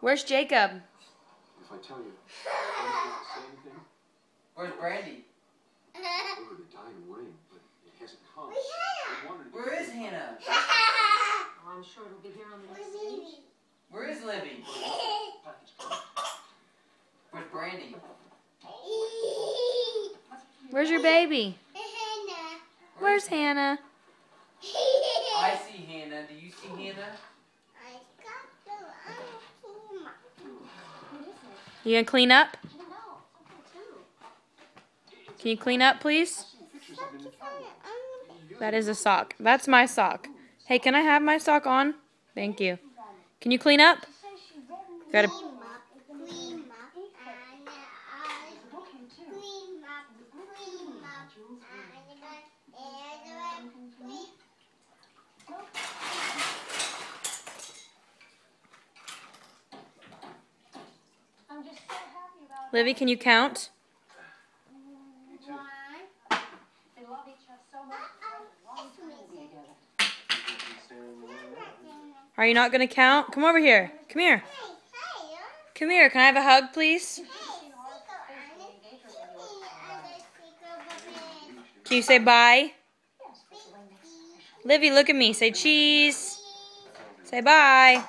Where's Jacob? If I tell you, are you going to say anything? Where's Brandy? Over the dying rain, but it hasn't come. Where is Hannah? Oh, I'm sure it'll be here on the next stage. Where is Libby? Where's Brandy? Where's your baby? Where's Hannah? I see Hannah. Do you see Hannah? You gonna clean up? Can you clean up, please? That is a sock. That's my sock. Hey, can I have my sock on? Thank you. Can you clean up? Gotta. Livy, can you count? Are you not going to count? Come over here. Come here. Come here. Can I have a hug, please? Can you say bye? Livy, look at me. Say cheese. Say bye.